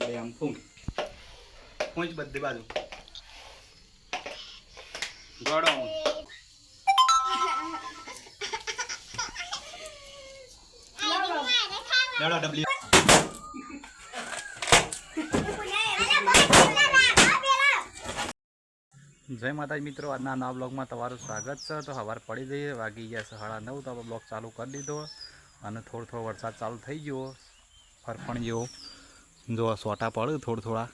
પડે આમ પૂંછ બધી બાજુ ગોળો લેડો ડબલી જય માતાજી મિત્રો, આજના નવા બ્લોગમાં તમારું સ્વાગત છે। તો સવાર પડી જઈએ, વાગી ગયા 9:30 તો આપણે બ્લોગ ચાલુ કરી દીધો અને થોડો વરસાદ ચાલુ થઈ ગયો, ફરફણ જેવો જો સોટા પડે થોડા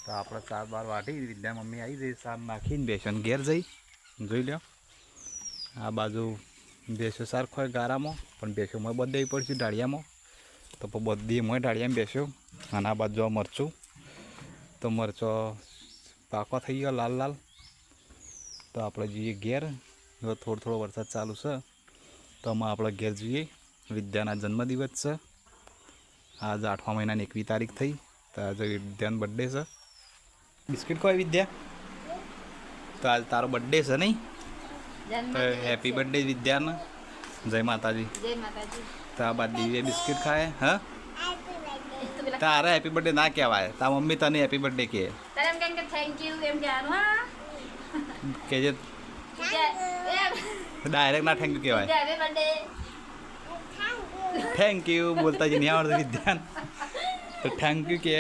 તો આપણે 4-12 વાટી વિદ્યા મમ્મી આવી જઈ, સાર નાખીને બેસન ઘેર જઈ જોઈ લો। આ બાજુ બેસો સાર ખોય ગારામાં, પણ બેસો મોય બધી પડશે ડાળિયામાં, તો બધી મોય ડાળિયામાં બેસ્યો। અને આ બાજુ મરચું, તો મરચો પાકો થઈ ગયો લાલ લાલ, તો આપણે જઈએ ઘેર। જો થોડો વરસાદ ચાલુ છે તો આમાં આપણે ઘેર જઈએ। વિદ્યાના જન્મદિવસ છે, આજ 8મા મહિનાની 21 તારીખ થઈ, તો આજે વિદ્યાનો બર્થડે છે। બિસ્કિટ કોઈ વિદ્યા, તો આજ તારો બર્થડે છે નહીં? તો હેપી બર્થડે વિદ્યાને, જય માતાજી। જય માતાજી। તો આ બાદ દિવ્ય બિસ્કિટ ખાય। હા, તારે હેપી બર્થડે ના કહેવાય, તાર મમ્મી તને હેપી બર્થડે કહે, તારે એમ કે થેન્ક યુ એમ કહેવાનું। હા કહેજે ડાયરેક્ટ ના થેન્ક યુ કહેવાય, હેપી બર્થડે થેન્ક યુ બોલતા જ નહીં આવડતું વિદ્યાન, તો થેન્ક યુ કહે।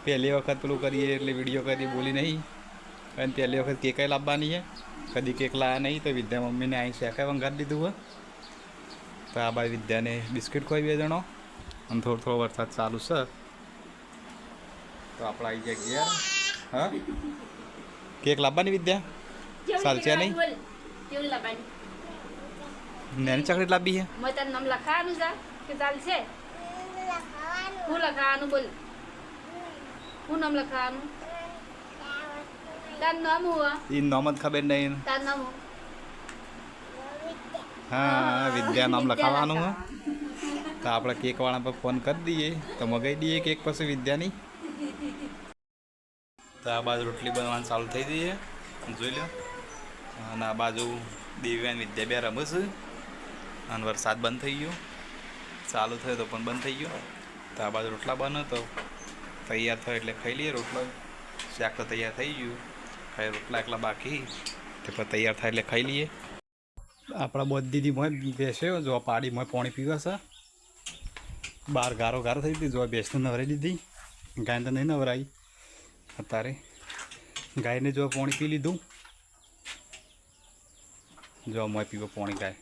પહેલી વખત પેલું કરીએ એટલે વિડીયો કરી બોલી નહીં, અને પહેલી વખત કેક લાવવાની છે, કદી કેક લાવ્યા નહીં, તો વિદ્યા મમ્મીને અહીં શેકાય વંગારી દીધું હોય। તો આ બાજુ વિદ્યાને બિસ્કિટ ખોઈ 2 જણો, અને થોડો વરસાદ ચાલુ છે, તો આપણે આવી જાય ઘેર। હા, કેક લાવવાની વિદ્યા ચાલશે નહીં? કેવું લાવવાની? નાની ચોકલેટ લાવવી છે? મેં તારું નામ લખાવાનું છે કે ચાલશે? હું લખાવાનું બોલ, હું નામ લખાવાનું? તારું નામ હું? એ નામ જ ખબર નહીં। તારું નામ હું? હા, વિદ્યા નામ લખાવવાનું હોય, તો આપણે કેકવાળા પર ફોન કરી દઈએ, તો મગાવી દઈએ કેક પછી વિદ્યાની। તો આ બાજુ રોટલી બનાવવાનું ચાલુ થઈ જઈએ, જોઈ લો। અને આ બાજુ દિવ્યા અને વિદ્યા 2 રમે છે, અને વરસાદ બંધ થઈ ગયો, ચાલુ થયો તો પણ બંધ થઈ ગયો। તો આ બાજુ રોટલા બને તો તૈયાર થયો એટલે ખાઈ લઈએ રોટલો, શાક તો તૈયાર થઈ ગયું, ખાઈ રોટલા એકલા બાકી, તે પણ તૈયાર થાય એટલે ખાઈ લઈએ। આપણા બધી દીદી મોય બેસ્યો, જો પાડી મોય પાણી પીવે છે, બહાર ગારો થઈ હતી, જો ભેંસને નવરાઈ દીધી, ગાયને તો નહીં નવરાઈ, અત્યારે ગાયને જો પાણી પી લીધું, જો મોય પીવો પાણી ગાય,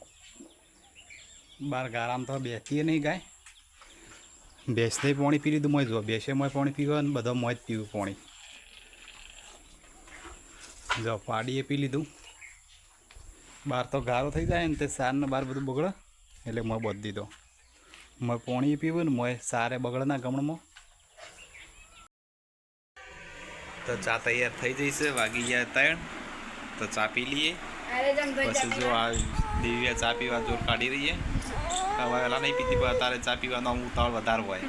બહાર ગારામાં તો બેસતીએ નહીં ગાય, ભેંસને પાણી પી લીધું મોય, જો ભેંસે મોય પાણી પીવે અને બધા મોય જ પીવું પાણી, જો પાડીએ પી લીધું, બહાર તો ગારો થઈ જાય ને તે સારને બહાર બધું બગડે, એટલે મોય બધી દીધો, મોય પાણી પીવું ને મોય સારે બગડે ના ગમણમાં। તો ચા તૈયાર થઈ જઈશે, વાગી ગયા 3, તો ચા પી લઈએ। પછી જો આ દિવ્યા ચા પીવા જોર કાઢી રહીએ, હવે એલા નહીં પીતી, પણ અત્યારે ચા પીવાનો ઉતાવળ વધારે હોય।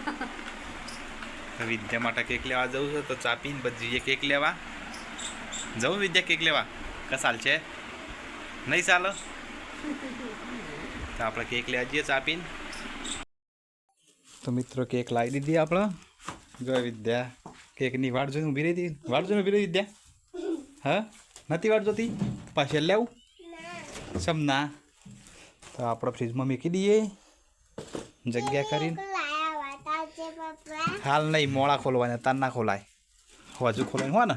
તો વિદ્યા માટે કેક લેવા જવું છે, તો ચા પીને પછી જઈએ કેક લેવા। જવું વિદ્યા કેક લેવા? કસાલ છે નહીં ચાલો, તો આપણે કેક લેવા જઈએ ચા પીને। તો મિત્રો કેક લાવી દીધી આપણે, જો વિદ્યા કેકની વાટ જોઈને ઊભી રહી હતી, વાટ જોઈને ઊભી રહી વિદ્યા? હા, નથી વાટ જોતી? પાછી લેવું સમ ના, તો આપણે ફ્રીજમાં મૂકી દઈએ જગ્યા કરીને। હાલ નહીં, મોડા ખોલવાના, તાર ના ખોલાય, હજુ ખોલાય હો ને,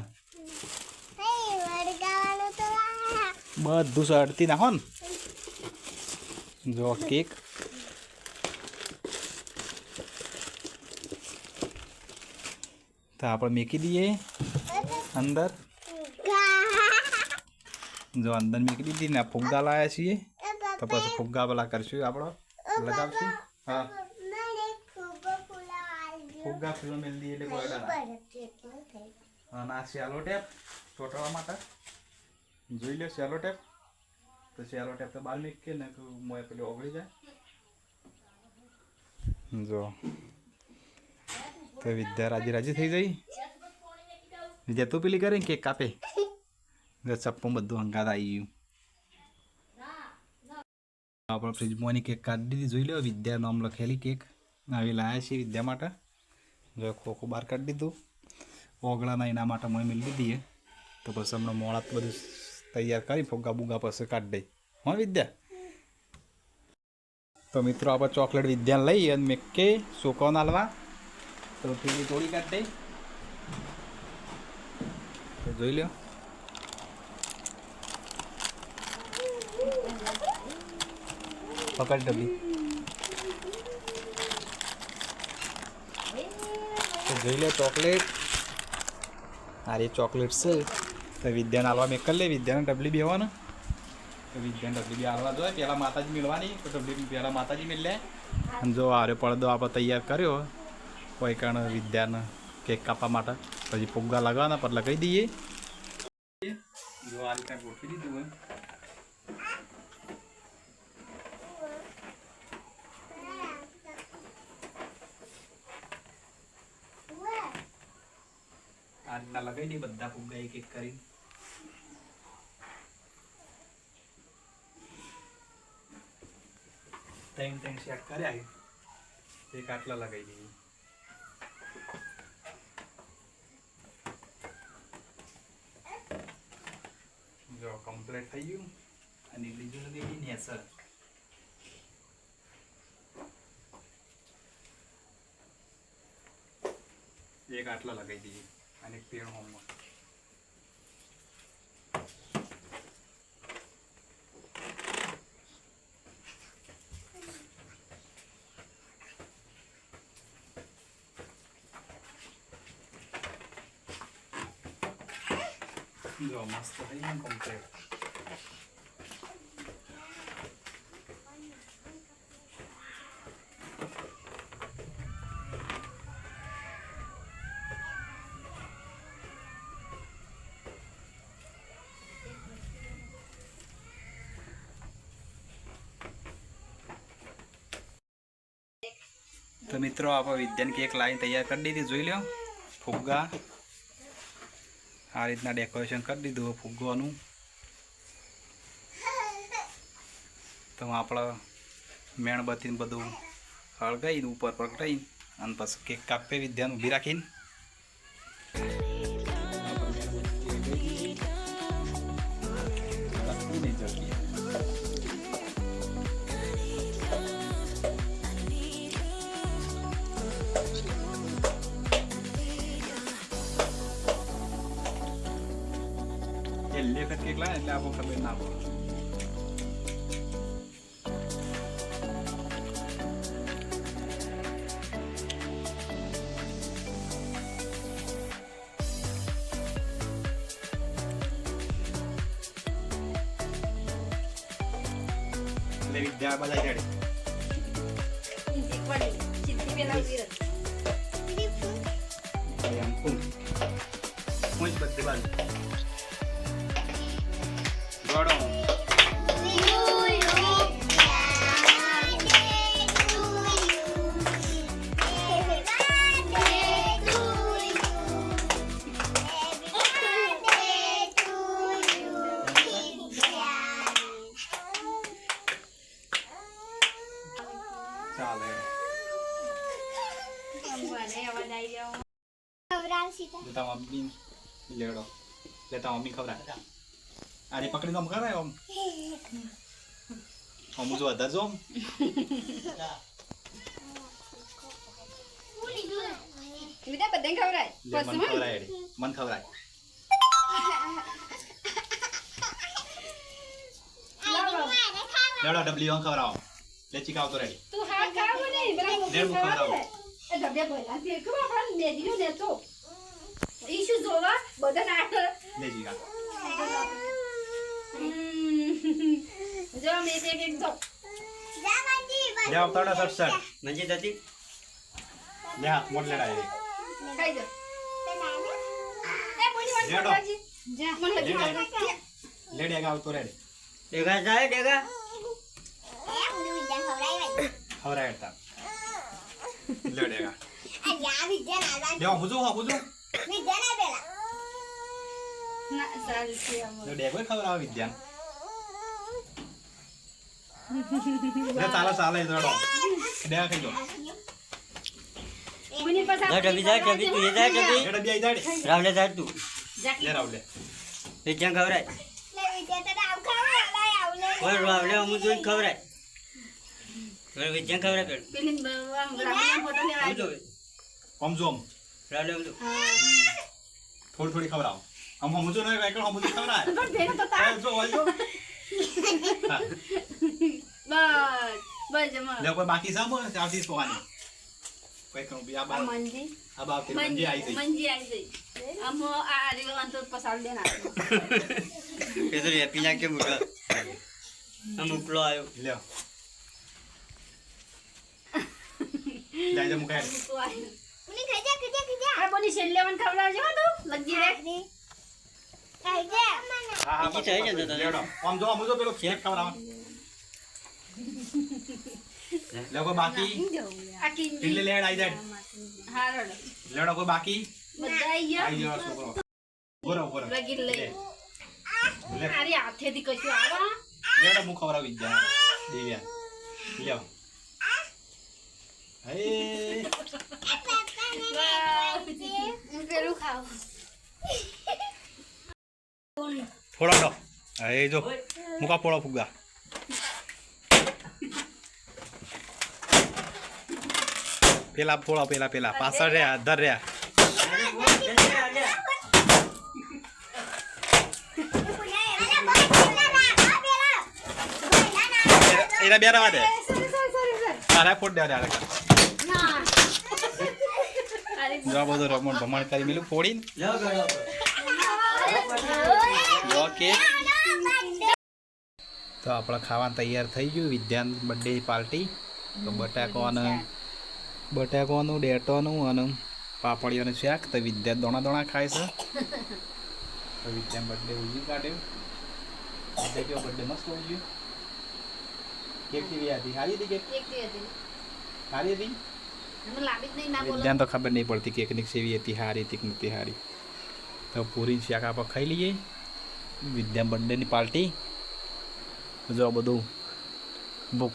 બધું સડતી નાખો ને। જો કેક તો આપણે મૂકી દઈએ અંદર, જો અંદર મૂકી દીધી ને, ફુગ્ગા લાવ્યા છીએ, તો પછી ફુગ્ગા પેલા કરશું આપણે, લગાવશું। હા, ફુગ્ગા ફૂલો મેળ દઈએ એટલે ગોળડા, અને આ સેલો ટેપ ચોંટવા માટે જોઈ લો, સેલો ટેપ, તો સેલો ટેપ તો બહાર મૂકીએ ને મોય પેલી ઓગળી જાય। જો તો વિદ્યા રાજી થઈ ગઈ, વિદ્યા તું પેલી કરે કેક કાપે, જો ચપ્પુ બધું હંગાત આવી ગયું। આપણે ફ્રીજમાંની કેક કાઢી દીધી, જોઈ લો વિદ્યા નામ લખેલી કેક આવી લાવ્યા છીએ વિદ્યા માટે, જો ખોખું બહાર કાઢી દીધું. ઓગળાના એના માટે મેં મેળવી દીધી તો પછી હમણાં મોળા બધું તૈયાર કરી ફુગ્ગા બુગ્ગા પછી કાઢી દઈ. હા વિદ્યા. તો મિત્રો આપણે ચોકલેટ વિદ્યા લઈ અને મેં કે છોકરાઓને હાલવા તો પેલી થોડી કાઢી દઈ. તો જોઈ લો પકડ ડબ્બી. તો જોઈ લો ચોકલેટ. આ રે ચોકલેટ છે. તો વિદ્યાને હાલવા મેં કરી લે. વિદ્યાને ડબલી બેવાનું. તો વિદ્યાને ડબલી બી હાલવા જોઈએ. પહેલાં માતાજી મેળવાની. તો ડબલી પહેલાં માતાજી મેળ લે. અને જો આરે પડદો આપણે તૈયાર કર્યો કોઈ કારણ વિદ્યાને કેક કાપવા માટે પછી ફુગ્ગા લગાવવાના પર લગાવી દઈએ. જો આ રીતે ગોઠવી દીધું હોય. આ રીતના લગાવી દઈએ બધા ફુગ્ગા એક એક કરીને. ત્રણ સેટ કર્યા એક આટલા લગાવી દઈએ. જો કમ્પ્લીટ થઈ ગયું. અને બીજું લગાવી દઈએ નેસર. એક આટલા લગાવી દઈએ અને એક પેણ હોમમાં. જો મસ્ત થઈ ગયું કમ્પ્લીટ. તો મિત્રો આપણે વિદ્યાને કેક લાઈન તૈયાર કરી દીધી. જોઈ લો ફુગ્ગા આ રીતના ડેકોરેશન કરી દીધું ફુગ્ગાનું. તો આપણે મેણબત્તીને બધું હળગાઈને ઉપર પકડાઈને અને પછી કેક કાપે વિદ્યાને ઊભી રાખીને. છેલ્લે વખત કેક લાવે એટલે આપણને ખબર ના પડે. એટલે વિદ્યા બધા રેડી. હું જ બધી બાજુ ગોળો. ચાલે લેતા મમ્મી લેડો લેતા મમ્મી ખવડાવે. આને પકડીને આમ કરાય આમ આમ જો વધારે જો આમ. મન ખવડાય લેડો ડબલી આમ ખવડાવો. લે ચીકાવ તો રેડી. તું હા ખાવ ને બરાબર લે હું ખવડાવું. એ ડબે બોલા તે કે આપણ મેદીનો દેતો ઈશુ જોવા બધા નાટ લે ચીકા જો મે તે એક દો લે આવતાડા સટ નજી જતી લે મોટ લેડા ખાઈ દો એ બોલી વાત લેડો. કરજી જા મને લે ડેગા આવતો રેડી. ડેગા જાય ડેગા ખવડાય તા લે ડેગા લે હું જો ના સાલ છે અમર લે ડેગો ખવડાવ વિદ્યાન. લે ચાલે ચાલે જોડો ડેગા ખાઈ દો. ડબ્બીની પાસે જા ડબી જા ડબી તું એ જા ડબી એ ડબ્બી આઈ જાડે રાવલે જા તું જાકલી લે રાવલે વિજ્ઞાન ખવરાય ઓય રાવલે અમુ જોઈ ખવરાય ઓય વિજ્ઞાન ખવરાય પેલું પેલી રામના ફોટો લેવા આમ જો આમ જો આમ. રાવલે આમ જો થોડી થોડી ખવડાવો આમ સમજો ને એકણ સમજો ખવડાય પણ ભેગો તો તા જો વાજો બસ જમા લે કોઈ બાકી સામો આવતી સોવાની કોઈ કરું બી આ બા મંજી આ બા કે મંજી આવી ગઈ મંજી આવી ગઈ આમ આ રે અંતો પસાડ દેના એ તો હેપી ના કે મુકા આમ ઉપલો આવ્યો લે જાય જ મુકાય તો આવી અરે બોની છેલ્લેવન ખવડાવજો હો તું લગી રે હા હા બીજી થઈ જાય તો લેડો આમ જો સમજો પેલો શેક ખવડાવો લે કોઈ બાકી આ કિંજી એટલે લેડ આવી જાય હા રડો લેડો કોઈ બાકી બધા આવી આવી ગયા જાવ છોકરો બોરો બોરો લગી લઈ લે અરે હાથેથી કશું આવા લેડો હું ખવડાવી જાય દેવ્યા લ્યો હે પેલું ખાવ ફોડો દો એ જો મુકા ફોડો ફુગા પેલા ફોડો પેલા પાછળ રહ્યા દર રહ્યા એના બે રવા દે તારા ફોડ દે ના અરે જો આ બધું રમણ ભમણ કરી મેલું ફોડીને લો ગળો ઓકે તો આપણે ખાવાનું તૈયાર થઈ ગયું વિદ્યાન બર્થડે પાર્ટી તો બટાકાનું ડેટોનું અને પાપડીઓનું શાક તો વિદ્યા દોણા ખાય છે તો વિદ્યાન બર્થડે ઉજી કાઢ્યો બર્થડે કેવો બર્થડે મસ્ત ઉજ્યું કેક કેવી હતી સારી હતી કેક એક હતી સારી હતી મને લાવી જ નહીં ના બોલો વિદ્યાન તો ખબર નહીં પડતી કેકની સેવી હતી સારી હતી કે નથી સારી તો પૂરી શાક આપણે ખાઈ લઈએ વિદ્યા બર્થડેની પાર્ટી જો બધું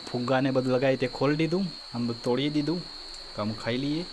ફુગ્ગાને બધું લગાવી તે ખોલી દીધું આમ બધું તોડી દીધું તો અમે ખાઈ લઈએ